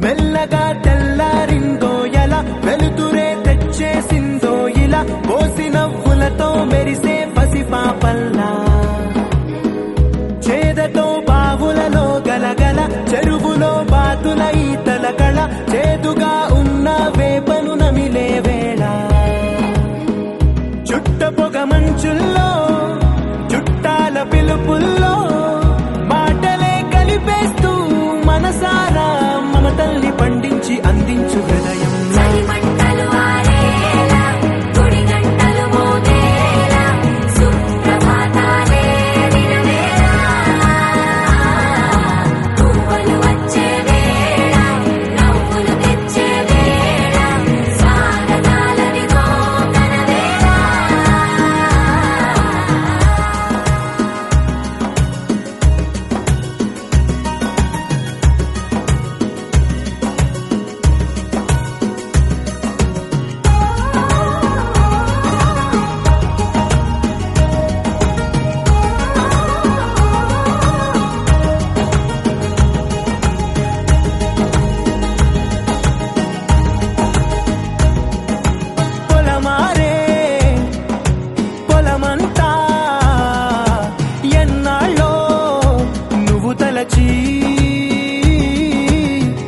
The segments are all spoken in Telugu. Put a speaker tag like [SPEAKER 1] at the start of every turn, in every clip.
[SPEAKER 1] మెల్లగా తెల్లారిందో ఎలా వెలుతురే తెచ్చేసిందో ఇలా పోసి నవ్వులతో మెరిసే పసిపాపల్లా చేదతో బావులలో గలగల చెరువులో బాతుల ఈతల కళ చేదుగా ఉన్న వేపను నమిలే వేళ చుట్ట పొగ మంచుల్లో చుట్టాల పిలుపుల్లో మాటలే కలిపేస్తూ మనసారా మమతల్ని పండించి అందించు హృదయం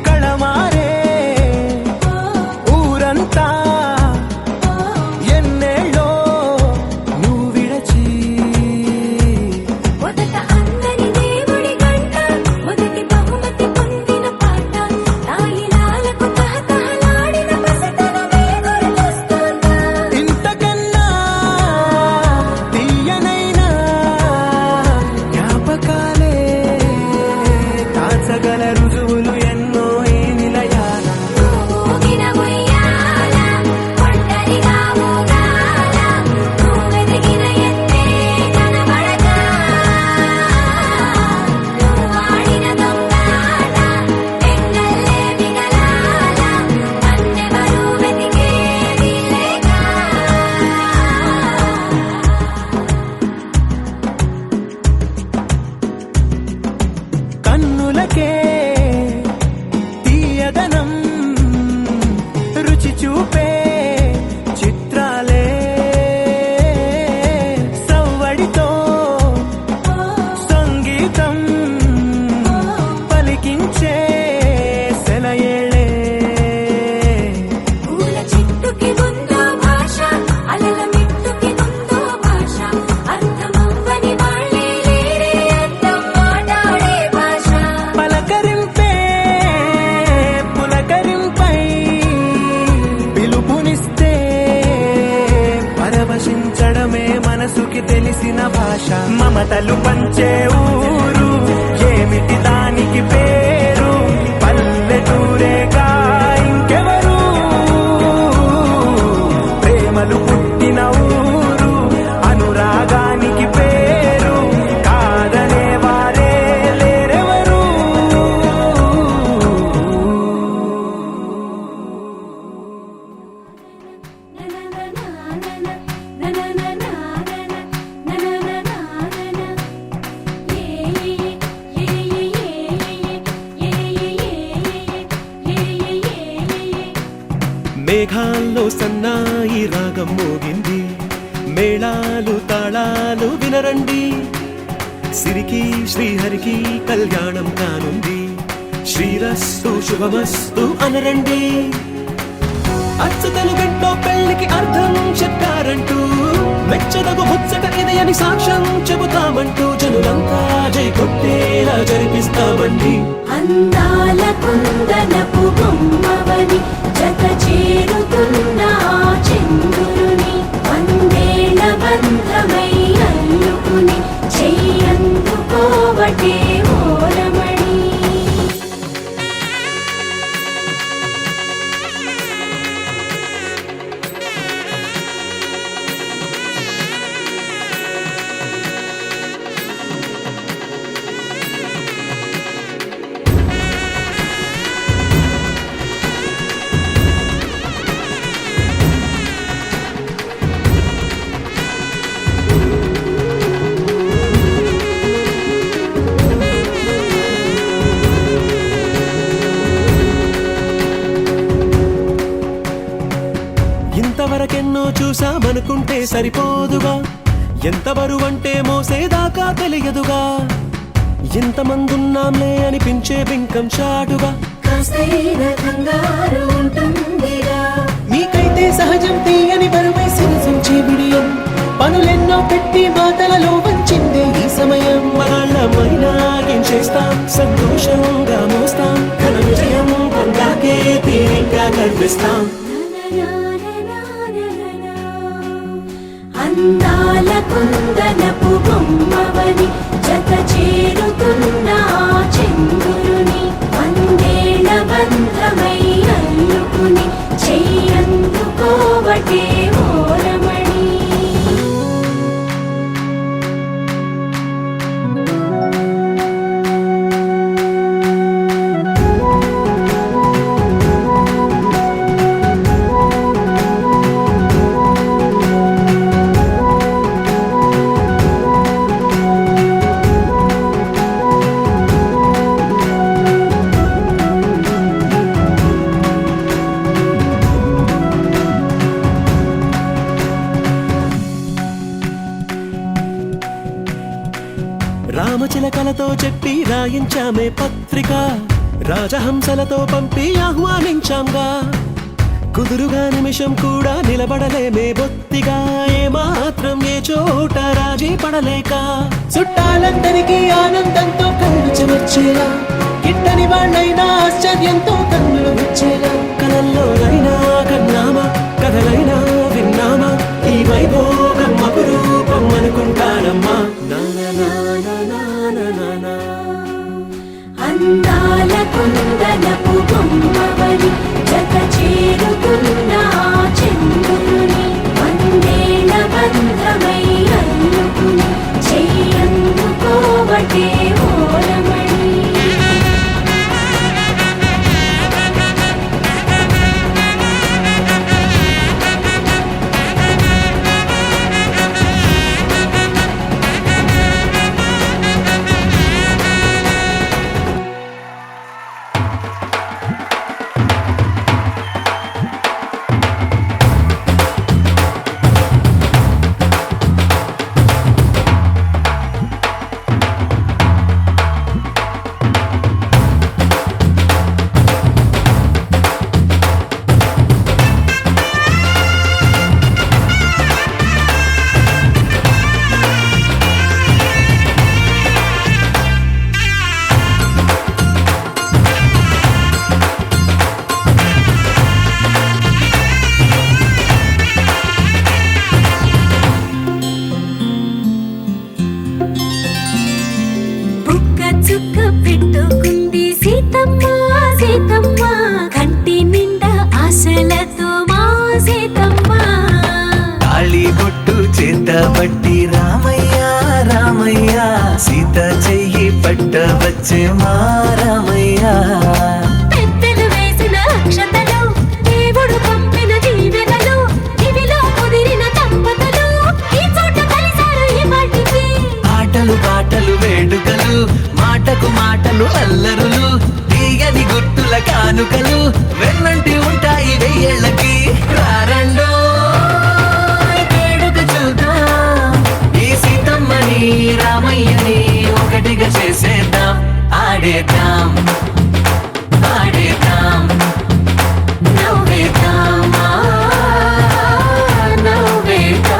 [SPEAKER 1] కళమారే ఊరంతా ఎన్నేళ్ళో నువ్వు విడచి
[SPEAKER 2] మొదట అందరి దేవుడి గంట మొదటి బహుమతి పొందిన పాట తాయిలాలకు తహతహలాడిన పసితనమే గుర్తొస్తుందా
[SPEAKER 1] ఇంతకన్నా తీయనైనా జ్ఞాపకాలే కాచగల రుజువులు ఎన్నో ఈ నిలయాల
[SPEAKER 2] ఊగిన ఉయ్యాల ఒంటరిగా ఊగాల నువ్వెదిగిన ఎత్తే కనబడక నువ్వాడిన దొంగలాట ఎంగల్లే మిగలాల నన్నెవరూ వెతికేది లేక
[SPEAKER 1] కన్నులకే తీయదనం రుచి చూపే చిత్రాలే సవ్వడితో సంగీతం పలికించే సెలయేళే
[SPEAKER 2] పూల చెట్టుకి ఉందో భాష అలల మిట్టుకి ఉందో భాష అర్థమవ్వని వాళ్ళే లేరే అర్థం మాట్లాడే భాష
[SPEAKER 1] పలకరింపే పులకరింపై పిలుపునిస్తే పరవశించడమే మనసుకి తెలిసిన భాష మమతలు పంచే ఊరు ఏమిటి దానికి పేరు పల్లెటూరేగా ఇంకెవరు ప్రేమలు పుట్టిన ఊరు అనురాగానికి పేరు కాదనే వారే లేరెవరు
[SPEAKER 3] మేఘాల్లో సన్నాయి రాగం మోగింది మేళాలు తాళాలు వినరండి సిరికి శ్రీహరికి కళ్యాణం కానుంది శ్రీరస్తు శుభమస్తు అనరండి అచ్చతలు గంటో పెళ్లికి అర్థం చెప్పారంటూ మెచ్చదగు ముచ్చట ఇది అని సాక్ష్యం చెబుతామంటూ జనులంతా జై కొట్టేలా జరిపిస్తామండి
[SPEAKER 2] అందాల కుందనపు బొమ్మవని జత చేరుతున్న ఆ చంద్రుని వందేళ్ల బంధమై అల్లుకుని చెయ్యందుకో
[SPEAKER 3] అనుకుంటే సరిపోదుగా, ఎంత బరువంటే మోసేదాకా తెలియదుగా, ఎంతమందున్నాంలే అనిపించే బింకం చాటుగా.
[SPEAKER 2] కాస్తైనా కంగారు ఉంటుందిగా,
[SPEAKER 3] మీకైతే సహజం తీయని బరువై సిరసించే బిడియం, పనులెన్నో పెట్టి మాటలలో వంచిందే ఈ సమయం. మగాళ్ళమైనా ఏం చేస్తాం, సంతోషంగా మోస్తాం, ఘన విజయం పొందాకే తీరిగ్గా కనిపిస్తాం.
[SPEAKER 2] అందాల కుందనపు బొమ్మవని జత చేరుతున్న ఆ చంద్రుని, వందేళ్ల బంధమై అల్లుకుని చెయ్యందుకోవటే ఓరమణి.
[SPEAKER 3] రామచిలకలతో చెప్పి రాయించామే పత్రిక, రాజహంసలతో పంపి ఆహ్వానించాంగా, కుదురుగా నిమిషం కూడా నిలబడలేమే బొత్తిగా, ఏ మాత్రం ఏ చోట రాజీ పడలేక, చుట్టాలందరికీ ఆనందంతో కళ్ళు చెమర్చేలా, గిట్టని వాళ్ళైనా ఆశ్చర్యంతో కన్నులు వచ్చేలా, కలల్లోనైనా కన్నామా, కథలైనా విన్నామా, ఈ వైభోగం అపురూపం అనుకుంటానమ్మా.
[SPEAKER 2] అందాల కుందనపు బొమ్మవని జత చేరుతున్న ఆ చంద్రుని, వందేళ్ల బంధమై అల్లుకుని చెయ్యందుకోవటే ఓరమణి. చుక్క పెట్టుకుంది సీతమ్మ సీతమ్మ, కంటి నిండా ఆశలతో మా సీతమ్మ.
[SPEAKER 4] తాళి బొట్టు చేతబట్టి రామయ్య రామయ్య, సీత చెయ్యి పట్ట వచ్చే మా రామయ్య.
[SPEAKER 2] పెద్దలు వేసిన అక్షతలు, దేవుడు పంపిన దీవెనలు, ఇవిలో కుదిరిన దంపతులు ఈ చోట కలిసారు ఈ వాటికి.
[SPEAKER 4] ఆటలు పాటలు వేడుకలు, మాటకు మాటలు అల్లరులు, తీయని గుర్తుల కానుకలు వెన్నంటి ఉంటాయి వెయ్యేళ్ళకి. రారండో వేడుక చూద్దాం, ఈ సీతమ్మని రామయ్యని ఒకటిగా చేసేద్దాం, ఆడేద్దాం ఆడేద్దాం
[SPEAKER 2] నవ్వేద్దాం నవ్వేద్దాం.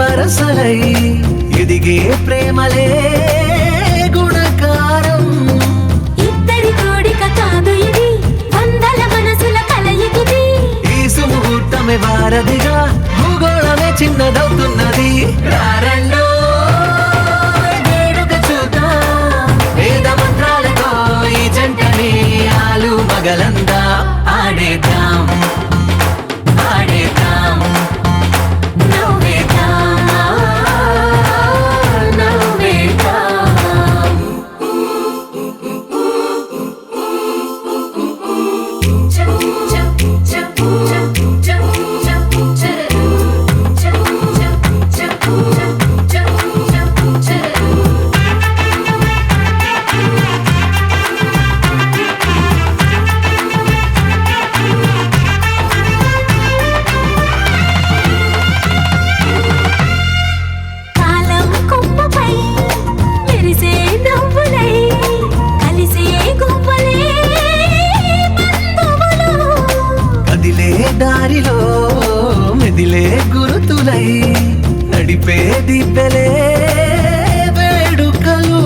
[SPEAKER 4] వరసలై ఎదిగే ప్రేమలే గుణకారం.
[SPEAKER 2] ఇద్దరి కోడిక కాదు ఇది, వందల మనసుల కలయికిది.
[SPEAKER 4] ఈ సుముహూర్తమే వారధిగా భూగోళ రారండో వేడుక చూద్దాం వేద మంత్రాలతో ఈ జంటని ఆలు మగలందా ఆడేద్దాం ఆడేద్దాం
[SPEAKER 2] నవ్వేద్దాం నవ్వేద్దాం కాలం కొమ్మపై మెరిసే నవ్వులై కలిసే గువ్వలే బంధువులు
[SPEAKER 4] కదిలే దారిలో మెదిలే గురుతులై నడిపే దిబ్బెలే వేడుకలు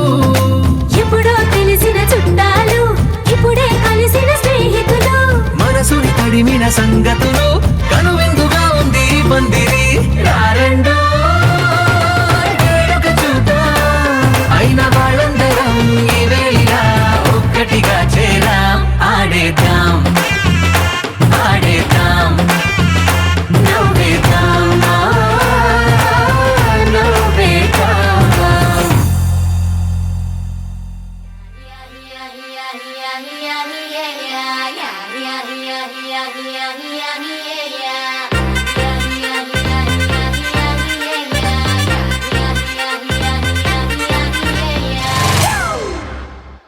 [SPEAKER 2] ఎప్పుడో తెలిసిన చుట్టాలు ఇప్పుడే కలిసిన స్నేహితులు
[SPEAKER 4] మనసుని తడిమిన సంగతులు కనువిందుగా ఉంది ఈ పందిరి రారండో వేడుక చూద్దాం అయిన వాళ్ళందరం ఈ వేళ ఒక్కటిగా చేరాం ఆడేద్దాం ఆడేద్దాం
[SPEAKER 2] నవ్వేద్దాం నవ్వేద్దాం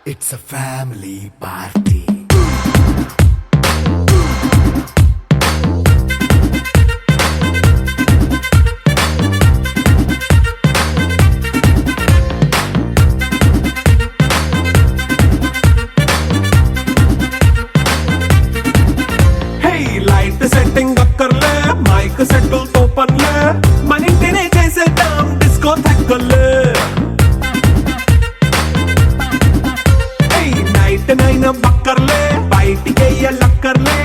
[SPEAKER 1] It's a family party. Hey, light setting అక్కర్లే మైక్ సెట్లు తోపన్లే మన ఇంటినే చేసేద్దాం డిస్కో థక్కర్లే నైట్ నైన్ బక్కర్లే బయటికి లక్కర్లే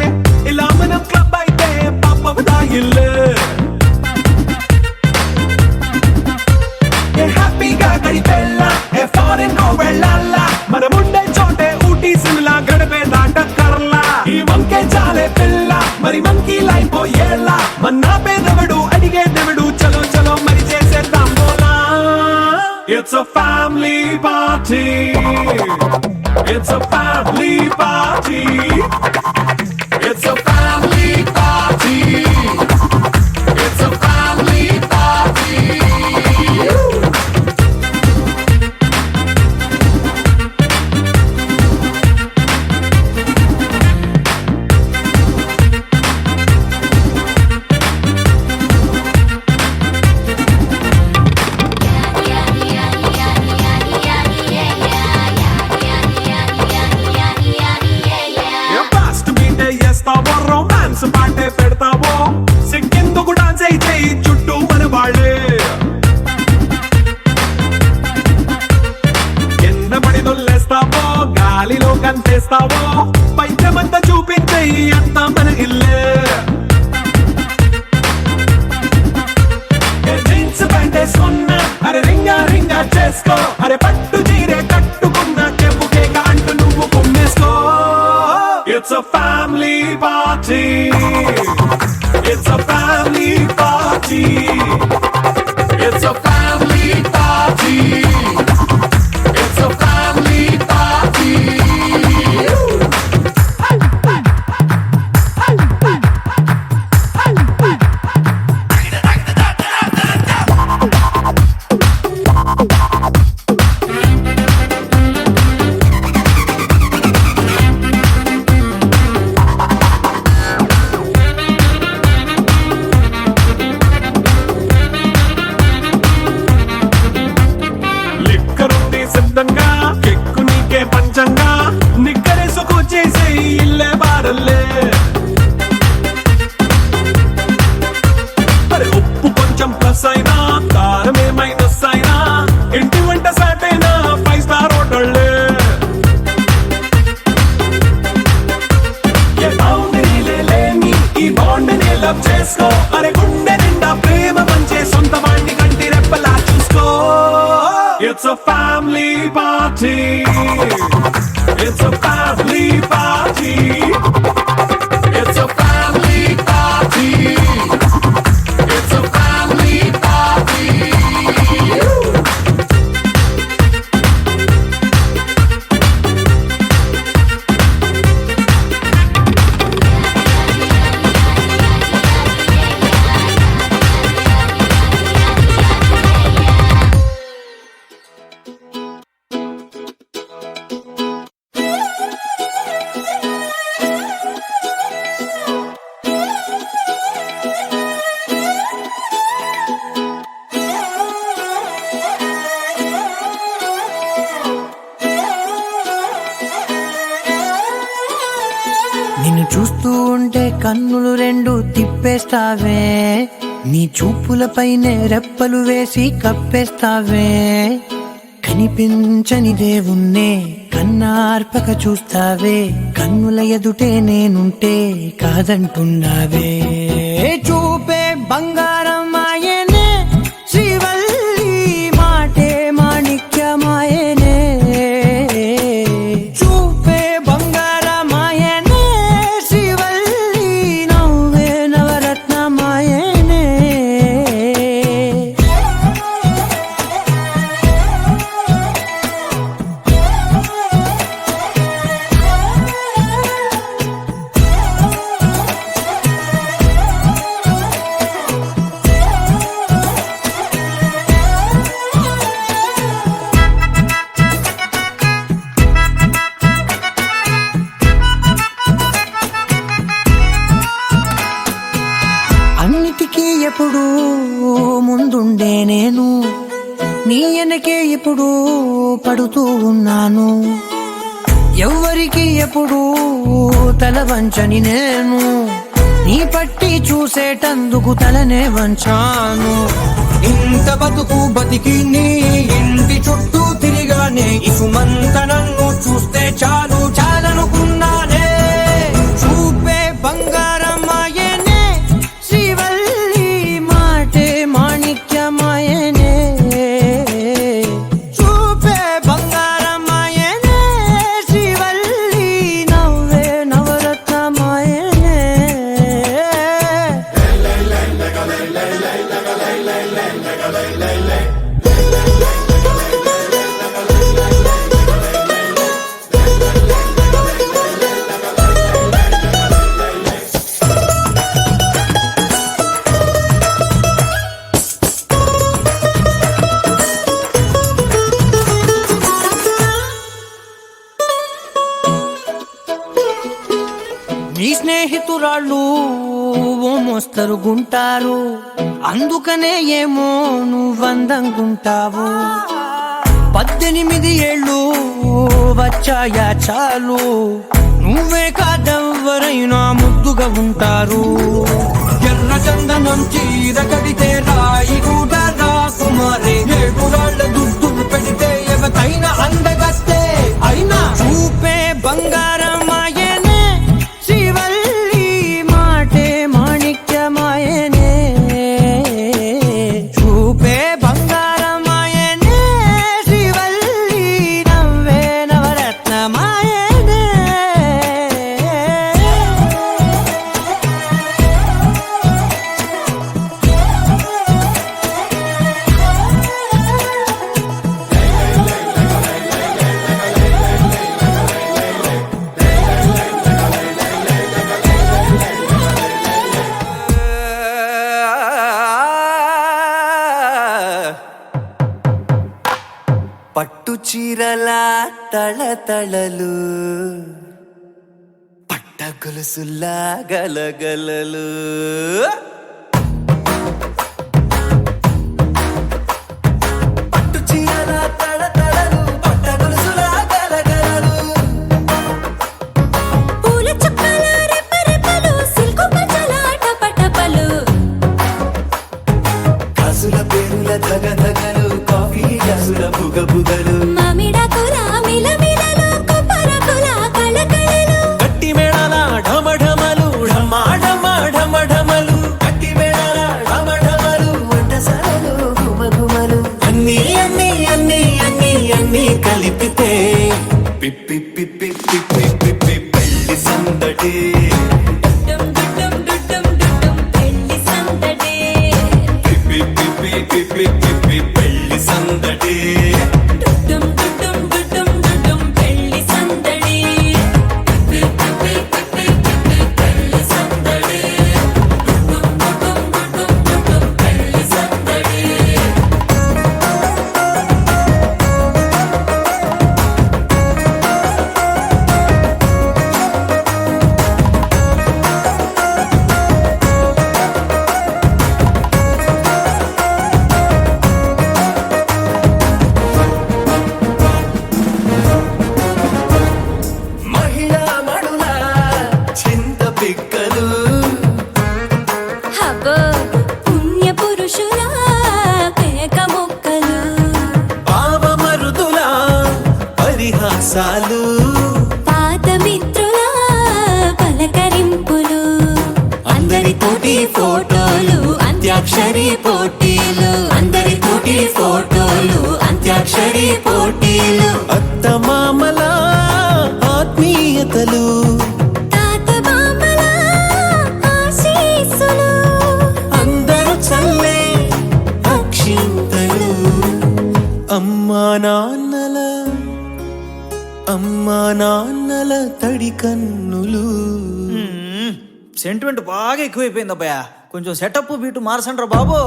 [SPEAKER 1] ఇలా మనం క్లబ్ అయితే పాప దాయిల్లే హ్యాపీగా గడిపెళ్ళ ఏ ఫారెన్ కో వెళ్ళాల మనం ఉండే చోటే ఊటీ సిమ్లా గడిపే దాటక్కర్లా ఈ వంకే చాలే పిల్ల మరి మంకీ లైఫ్ ఏళ్ళ మన్నా పేదవడు అడిగే దేవుడు చలో చలో మరి చేసేద్దాం బోలా It's a family party. It's a family party. It's a family party. It's a family party. Fast బీటే చేస్తావో రొమాన్స్ పాటే పెడతావో సిగ్గెందుకు డాన్స్ అయితే చుట్టూ మన వాళ్ళే కింద పడి దొల్లేస్తావో గాలిలో కంతేస్తావో పైద్యమంతా చూపించే అంతా మన ఇల్లే జీన్స్ ప్యాంటేసుకున్నా అరే రింగా రింగా చేసుకో అరే పట్టు చీరే కట్టుకున్నా చెప్పుకే అంటూ నువ్వు కుమ్మేసుకో It's a family party. It's a family party. It's a family party. It's a family party. It's a family party. It's a family party. It's a family party. It's a family party.
[SPEAKER 5] నిన్ను చూస్తూ ఉంటే కన్నులు రెండు తిప్పేస్తావే, నీ చూపులపైనే రెప్పలు వేసి కప్పేస్తావే. కనిపించని దేవుణ్ణే కన్నార్పక చూస్తావే, కన్నుల ఎదుటే నేనుంటే కాదంటున్నావే. చూపే బంగారం ఆయనే, శ్రీవల్లి మాటే మాణిక్యమాయనే. చూపే బంగారమాయనే, శ్రీవల్లి నవ్వే నవరత్నమాయనే. అన్నిటికీ ఎప్పుడు ముందుండే నేను, నీ వెనకే ఎప్పుడు పడుతూ ఉన్నాను. ఎవ్వరికి ఎప్పుడు తల వంచని నేను, నీ పట్టి చూసేటందుకు తలనే వంచాను. ఇంత బతుకు బతికి నీ ఇంటి చుట్టూ తిరిగానే, ఇసుమంత నన్ను చూస్తే చాలు చాలనుకున్నానే. చూపే బంగారమాయనే, శ్రీవల్లి మాటే మాణిక్యమాయనే. చూపే బంగారమాయనే, శ్రీవల్లి నవ్వే నవరత్నమాయనే. నీ స్నేహితురాళ్ళు ఓ మోస్తరు గుంటారు, అందుకనే ఏమో నువ్వందంగుంటావు. 18 ఏళ్ళు వచ్చాయా చాలు, నువ్వే కాదెవ్వరైనా ముద్దుగా ఉంటారు. ఎర్ర చందనం చీర కడితే రాయి కూడా రాకుమారే, 7 రాళ్ళ దుద్దులు పెడితే ఎవతైనా అందగస్తే. అయినా చూపే బంగారమాయనే, శ్రీవల్లి మాటే మాణిక్యమాయనే. చూపే బంగారమాయనే, శ్రీవల్లి నవ్వే నవరత్నమాయనే. పట్టు చీరల తళతళలు, పట్ట గొలుసులా గలగలలు. పట్టు చీరల తళతళలు, పట్ట గొలుసులా గలగలలు.
[SPEAKER 2] పూల చుక్కల రెపరెపలు, సిల్కు పచ్చల టపటపలు.
[SPEAKER 5] కాసుల పేరుల ధగధగలు, కాఫీ గ్లాసుల బుగబుగలు.
[SPEAKER 2] మామిడాకుల మిలమిలలు, కొబ్బరకుల కళకళలు.
[SPEAKER 3] గట్టి మేళాల ఢమఢమలు, ఢమాఢమఢమఢమలు.
[SPEAKER 5] గట్టి మేళాల ఢమఢమలు, వంటసాలలు, గుమగుమలు.
[SPEAKER 3] అన్నీ అన్నీ అన్నీ
[SPEAKER 5] అన్నీ కలిపితే పిప్పి పిప్పి పిప్పి పిప్పి పెళ్లి సందడి
[SPEAKER 2] డుడ్డం డుడ్డం డుడ్డం డుడ్డం పెళ్లి సందడే
[SPEAKER 5] పిప్పి పిప్పి పిప్పి పిప్పి పెళ్లి సందడి
[SPEAKER 2] డుడ్డం డుడ్డం డుడ్డం డుడ్డం పెళ్లి సందడే పిప్పి పిప్పి పిప్పి పిప్పి పెళ్లి సందడే డుడ్డం డుడ్డం డుడ్డం డుడ్డం పెళ్లి సందడే
[SPEAKER 5] మహిళా మణుల చింత పిక్కలు
[SPEAKER 2] హబో పుణ్య పురుషుల పేక మొక్కలు
[SPEAKER 5] పావమరుదుల పరిహాసాలు
[SPEAKER 2] పాత మిత్రుల పలకరింపులు
[SPEAKER 5] అందరితోటి ఫోటోలు అంత్యాక్షరి పోటీలు
[SPEAKER 2] అందరితోటి ఫోటోలు
[SPEAKER 5] అంత్యాక్షరి పోటీలు అత్తమామల ఆత్మీయతలు
[SPEAKER 2] తాత బామ్మల ఆశీస్సులు
[SPEAKER 5] అందరూ చల్లే అక్షింతలు అమ్మా నాన్నల తడి కన్నులు
[SPEAKER 6] సెంటిమెంట్ బాగా ఎక్కువైపోయింది అబ్బాయ కొంచెం సెటప్ బీటు మార్చండ్రా బాబు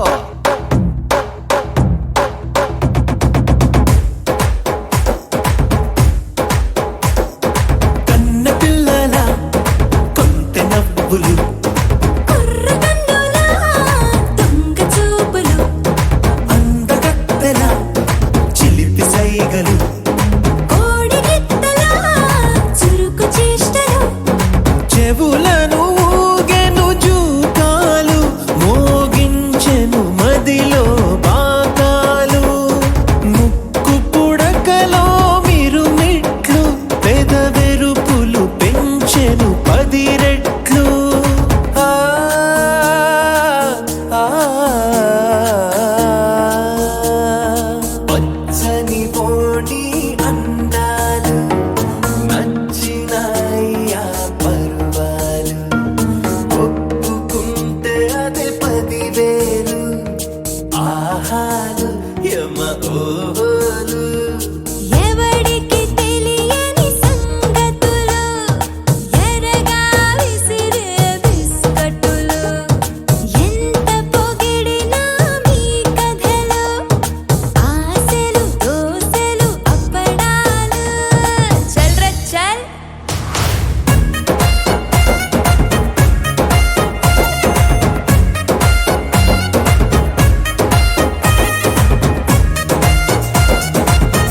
[SPEAKER 5] కన్న పిల్లల కొంత నవ్వులు
[SPEAKER 2] కుర్రకన్నుల దొంగ చూపులు
[SPEAKER 5] అందగత్తెల చిలిపి సైగలు
[SPEAKER 2] కోడి గిత్తల చురుకు చేష్టలు
[SPEAKER 5] చెవులను ఊగెను జూకాలు మోగించెను మదిలో బాకాలు ముక్కు పుడకలో మిరుమిట్లు పెదవెరుపులు పెంచెను 10 రెట్లు ఆ, ఆ, పచ్చని పోటీ అందాలు నచ్చినాయ్యా పర్వాలు ఒప్పుకుంటే అదే 10,000 ఆహాలు యమ ఓలు
[SPEAKER 2] ఎవడికి తెలియని సంగతులు ఎరగా విసిరే బిస్కట్టులు ఎంత పొగిడినా మీ కథలు ఆశలు దోసెలు అప్పడాలు చల్ రే చల్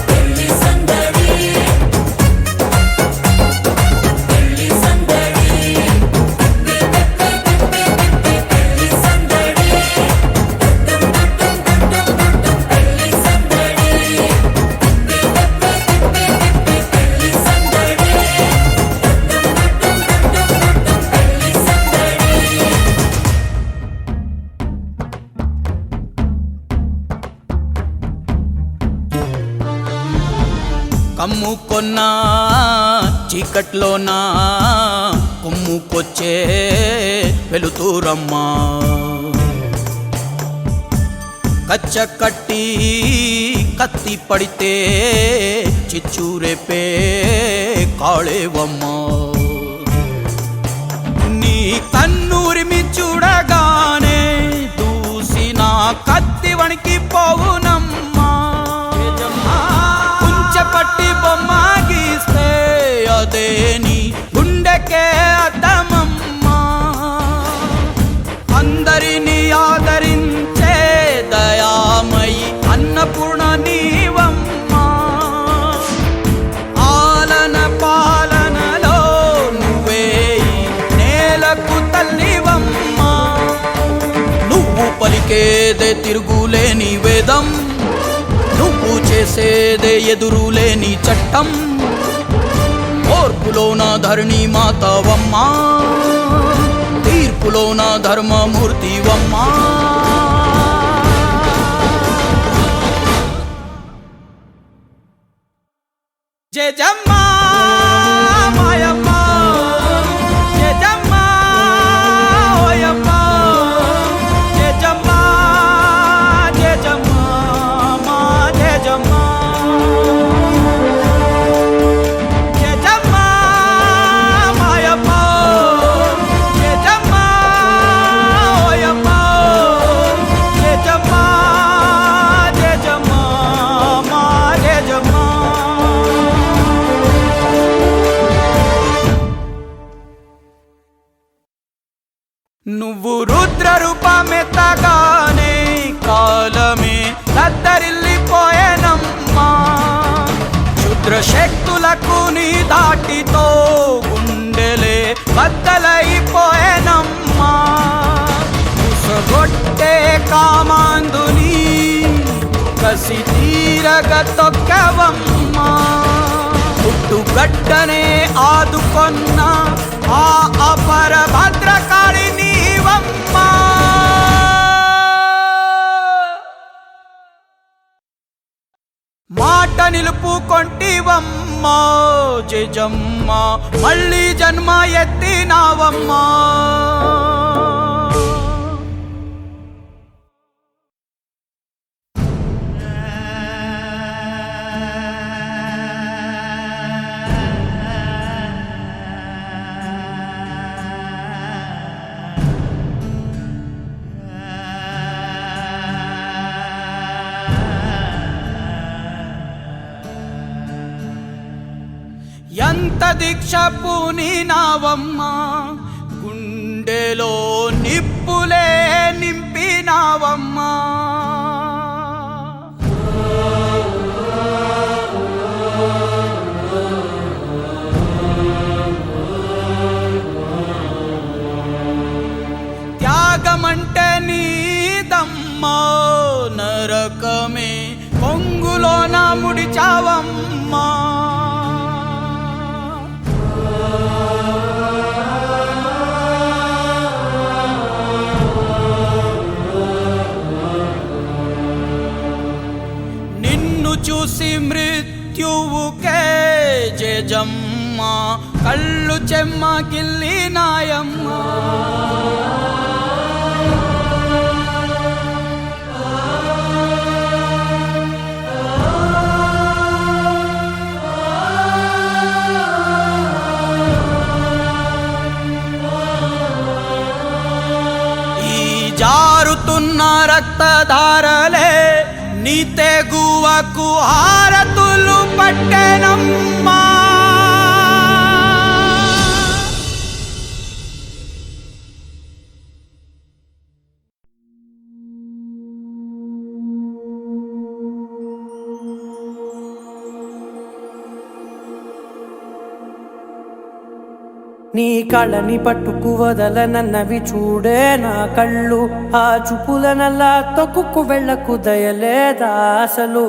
[SPEAKER 2] పెళ్లి సందడి పెళ్లి సందడి పెళ్లి సందడి పెళ్లి సందడి పెళ్లి సందడి పెళ్లి సందడి
[SPEAKER 7] కమ్ముకొన్నా చీకట్లోనా కొమ్ముకొచ్చే వెలుతురమ్మా కచ్చ కట్టి కత్తి పడితే చిచ్చురేపే కాళేవమ్మా నీ కన్నూరిమి చూడగానే దూసిన కత్తి వణికి పోవునమ్మా కుంచెపట్టి బొమ్మ గీస్తే అదే నీ గుండెకే అద్దమమ్మా అందరినీ ఆదరించే దయామయి అన్నపూర్ణ నీవమ్మా ఆలన పాలనలో నువ్వే ఈ నేలకు తల్లివమ్మా నువ్వు పలికేదే తిరుగులేని వేదం నువ్వు చేసేదే ఎదురులేని చట్టం ఓర్పులోన ధరణి మాతవమ్మా తీర్పులోన ధర్మమూర్తివమ్మా జయజమ్మ మాయమ్మ జయజమ్మ ఓయమ్మ జయజమ్మ జయజమ్మ మా జయజమ్మ జయజమ్మ మాయమ్మ జయజమ్మ ఓయమ్మ జయజమ్మ జయజమ్మ మా జయజమ్మ నువ్వు రుద్ర రూపమెత్తగానే కాలమే దద్దరిల్లిపోయేనమ్మా క్షుద్ర శక్తులకు నీ దాటితో గుండెలే బద్దలైపోయేనమ్మా ఉసగొట్టే కామాందుని కసి తీరగ తొక్కవమ్మా పుట్టుగడ్డనే ఆదుకొన్న ఆ అపర భద్రకాళి నీవమ్మా మాట నిలుపుకొంటివమ్మా జయజమ్మ మళ్ళీ జన్మ ఎత్తినావమ్మా ఎంత దీక్ష పూనినావమ్మా గుండెలో నిప్పులే నింపినావమ్మా త్యాగమంటే నీదమ్మా నరకమే పొంగులోన ముడిచావమ్మా చూసి మృత్యువుకే జయజమ్మ కళ్ళు చెమ్మ గిల్లినాయమ్మ ఈ జారుతున్న రక్తధారలే నీ తెగువకు హారతులు పట్టెనమ్మా
[SPEAKER 8] నీ కళ్ళని పట్టుకు వదలనన్నవి చూడే నా కళ్ళు ఆ చూపులనల్లా తొక్కుకు వెళ్ళకు దయలేదా అసలు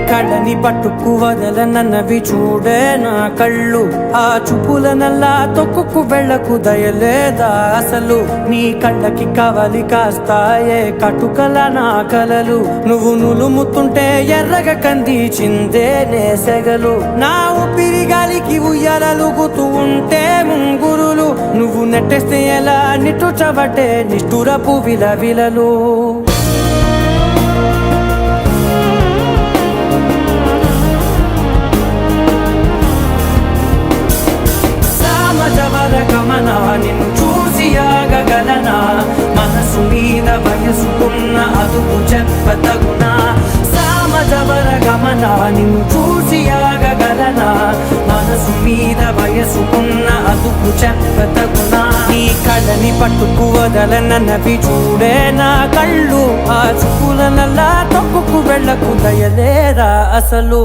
[SPEAKER 8] కళ్ళని పట్టుకు వదలనన్నవి చూడే నా కళ్ళు ఆ చూపులనల్లా తొక్కుకు వెళ్ళకు దయలేదా అసలు నీ కళ్ళకి కవలి కాస్తాయే కటుకల నా కలలు నువ్వు నులుముతుంటే ఎర్రగ కంది చిందే నేసెగలు నా ఊపిరి గాలికి ఉయ్యాలలుగుతూ ఉంటే ముంగురులు నువ్వు నెట్టేస్తే ఎలా నిట్టుచబట్టే నిష్ఠురపు విలవిలలు గమనా నిన్ను చూసి ఆగగలనా మనసు మీద వయసుకున్న అదుపు చెప్పతగునా సామజవర గమనా నిన్ను చూసి ఆగగలనా మనసు మీద వయసుకున్న అదుపు చెప్పతగునా నీ కళ్ళని పట్టుకు వదలనన్నవి చూడే నా కళ్ళు ఆ చూపులనల్లా తొక్కుకు వెళ్ళకు దయలేరా అసలు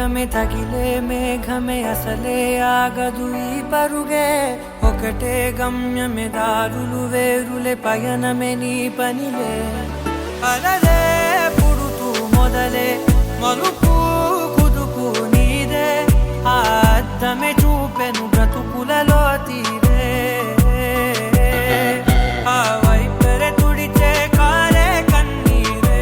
[SPEAKER 8] వేగమే తగిలే మేఘమే అసలే ఆగదు ఈ పరుగే ఒకటే గమ్యమే దారులు వేరులే పయనమే నీ పనిలే అలలే పుడుతూ మొదలే మలుపు కుదుపు నీదే ఆ అద్దమే చూపెను బ్రతుకులలో తీరే ఆ వైపరే తుడిచే కారే కన్నీరే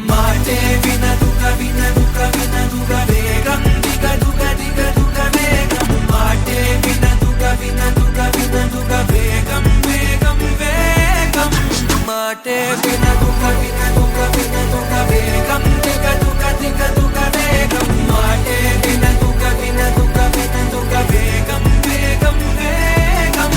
[SPEAKER 5] మాటే వినదుక వినదుక వినదుక వేగం దిగదుక దిగదుక వేగం మాటే వినదుక వినదుక వినదుక వేగం వేగం వేగం
[SPEAKER 8] మాటే
[SPEAKER 5] వినదుక వినదుక వినదుక వేగం దిగదుక దిగదుక వేగం మాటే వినదుక వినదుక వినదుక వేగం వేగం వేగం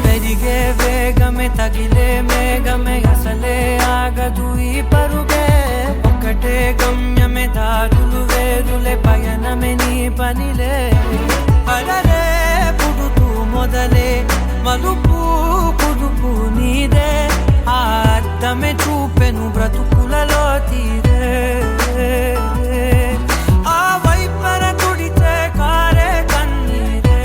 [SPEAKER 8] పెరిగే వేగమే తగిలే మేఘమే అసలే ఆగదు ఈ పరుగే ఒకటే గమ్యమే దారులు వేరులే పయనమే నీ పనిలే అలలే పుడుతూ మొదలే మలుపు కుదుపు నీదే ఆ అద్దమే చూపెను బ్రతుకులలో తీరే ఆ వైపర తుడిచే కారే కన్నీరే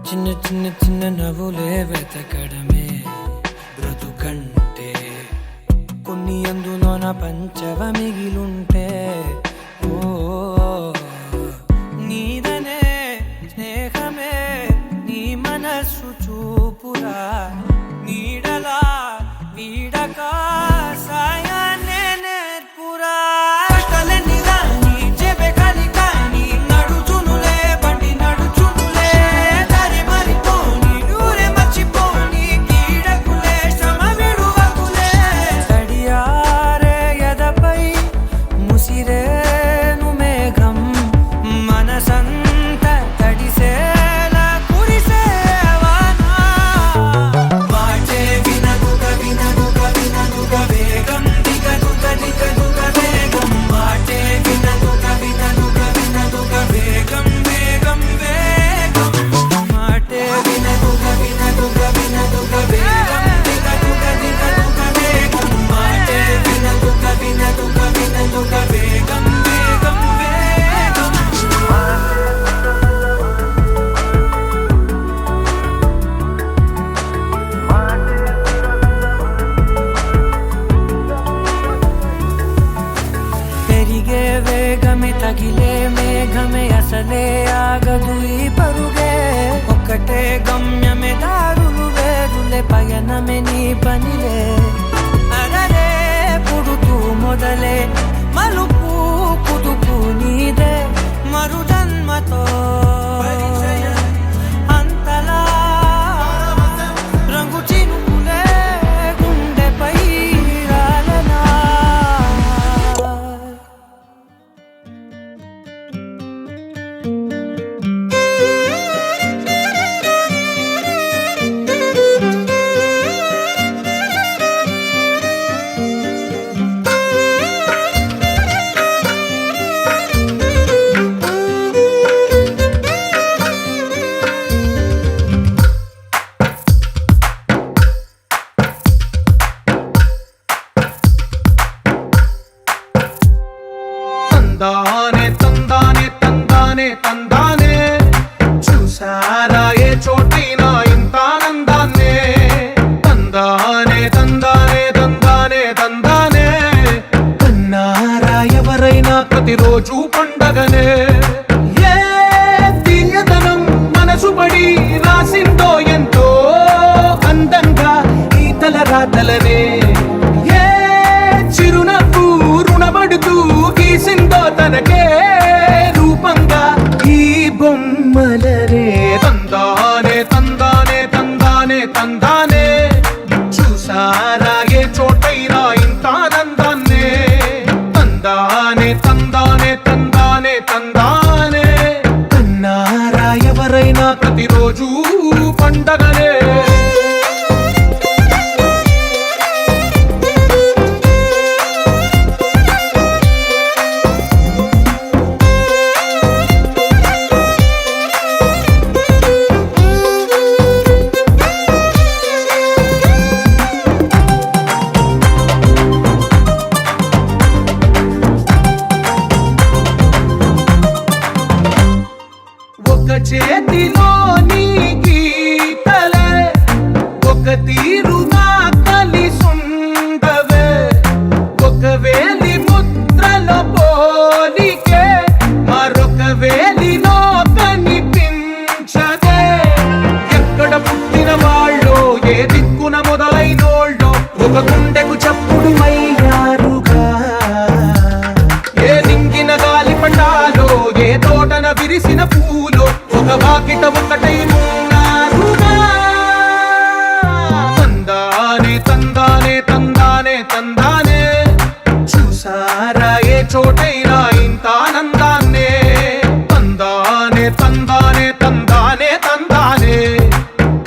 [SPEAKER 8] చిన్న చిన్న చిన్న నవ్వులే వెతకడమే బ్రతుకంటే కొన్ని అందులోన పంచవ మిగిలుంటే ఓ నీదనే స్నేహమే నీ మనస్సు చూపురా నీడలా వీడక సాయాన్నే నేర్పురా కష్టలన్నీ రాని చెబే కాలి కాని నడుచునులే బండి నడుచునులే దారి మరిపోని ఊరే మర్చిపోని కీడకులే శ్రమ విడువకులే తడియారే ఎదపై ముసిరే
[SPEAKER 3] రాతలనే ఏ చిరునవ్వు రుణపడుతూ గీసిందో తనకే రూపంగా ఈ బొమ్మలనే తందానే తందానే తందానే తందానే చూసారా ఏ చోటైనా ఇంత ఆనందాన్నే తందానే తందానే తందానే తందానే అన్నారా ఎవరైనా ప్రతిరోజు పండగనే ఒక చేతిలో నీ గీతలే ఒక తీరుగా కలిసుండవే ఒక వేలి ముద్రల పోలికే మరొక వేలిలో కనిపించదే ఎక్కడ పుట్టిన వాళ్ళో ఏ దిక్కున మొదలైనోళ్ళో ఒక గుండెకు చప్పుడు అయ్యారుగా ఏ నింగిన గాలి పటాలో ఏ తోటన విరిసిన పూలో ఒక వాకిట ఒకటై ఉన్నారుగా తందానే తందానే తందానే తందానే చూసారా ఏ చోటైనా ఇంత ఆనందాన్నే తందానే తందానే తందానే తందానే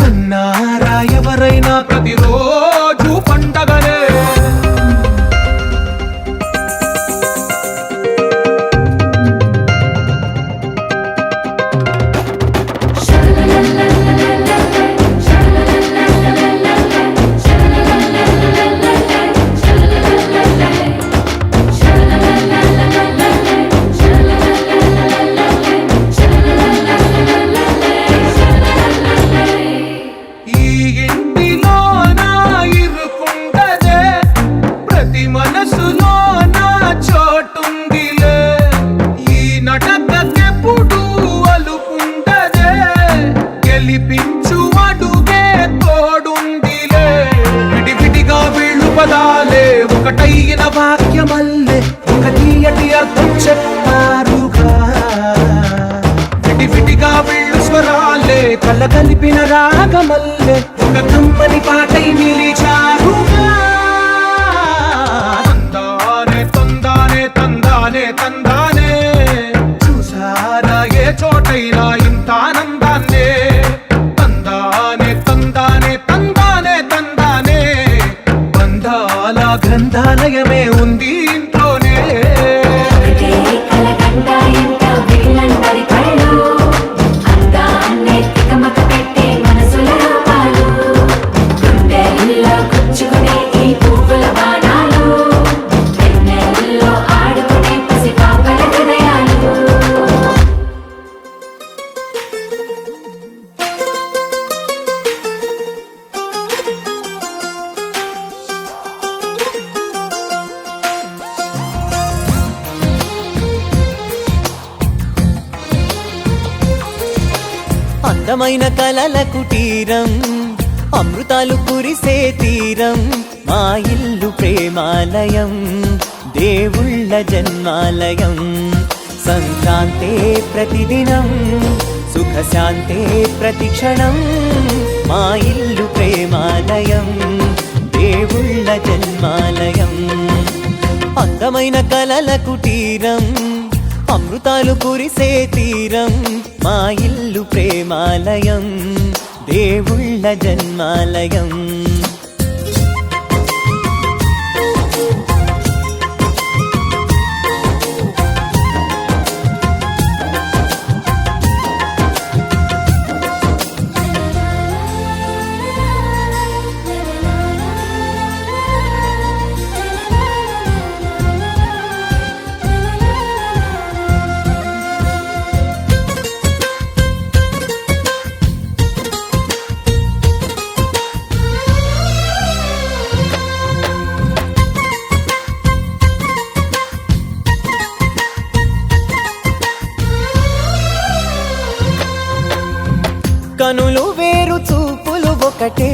[SPEAKER 3] అన్నారా ఎవరైనా ప్రతిరోజు పండగనే ఈ ఇంటిలో నా ఇరుకుండదే ప్రతి మనసులో నా చోటుందిలే ఈ నటకెప్పుడు అలుకుండదే గెలిపించు అడుగే తోడుందిలే విడివిడిగా వీళ్ళు పదాలే ఒకటైన వాక్యమల్లే ఒక తీయటి అర్థం చెప్పారుగా విడివిడిగా వీళ్ళు స్వరాలే కళ్ళ కలిపిన రాగమల్లే ఒక కమ్మని పాటై నిలిచారుగా తందానే తందానే తందానే తందానే చూసారా ఏ చోటైనా ఇంత ఆనందాన్నే తందానే తందానే తందానే తందానే బంధాల గ్రంథాలయమే ఉంది ఇంట్లోనే
[SPEAKER 2] కలకండ ఇంట వీళ్ళందరి కళ్ళు అందాన్నే తికమక పెట్టే మనసుల రూపాలు గుండెల్లో గుచ్చుకునే ఈ పువ్వుల బాణాలు వెన్నెల్లో ఆడుకునే పసిపాపల హృదయాలు
[SPEAKER 4] అందమైన కలల కుటీరం అమృతాలు కురిసే తీరం మా ఇల్లు ప్రేమాలయం దేవుళ్ళ జన్మాలయం సంక్రాంతే ప్రతిదినం సుఖశాంతే ప్రతిక్షణం మా ఇల్లు ప్రేమాలయం దేవుళ్ళ జన్మాలయం అందమైన కలల కుటీరం అమృతాలు కురిసే తీరం మా ఇల్లు ప్రేమాలయం దేవుళ్ళ జన్మాలయం కనులు వేరు చూపులు ఒకటే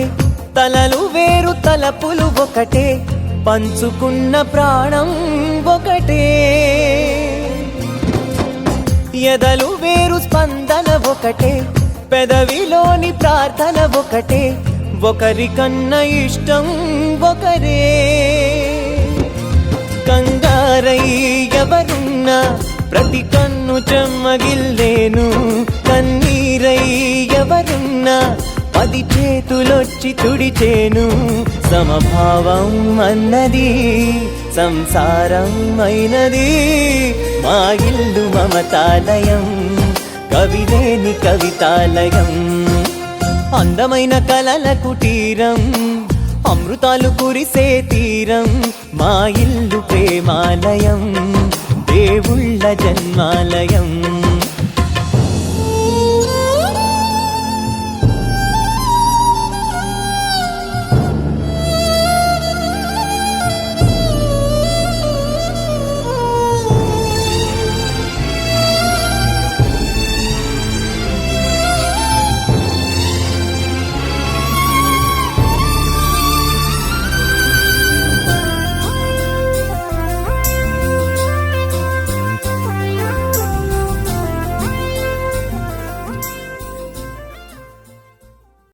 [SPEAKER 4] తలలు వేరు తలపులు ఒకటే, పంచుకున్న ప్రాణం ఒకటే. ఎదలు వేరు స్పందన ఒకటే, పెదవిలోని ప్రార్థన ఒకటే, ఒకరికన్నా ఇష్టం ఒకరే. కంగారై ఎవరున్నా ప్రతి కన్ను చెమ్మగిల్లేను, కన్నీరై ఎవరున్నా 10 చేతులొచ్చి తుడిచేను. సమభావం అన్నది సంసారం అయినది, మా ఇల్లు మమతాలయం, కవిలేని కవితాలయం. అందమైన కలల కుటీరం, అమృతాలు కురిసే తీరం, మా ఇల్లు ప్రేమాలయం, దేవుళ్ళ జన్మాలయం.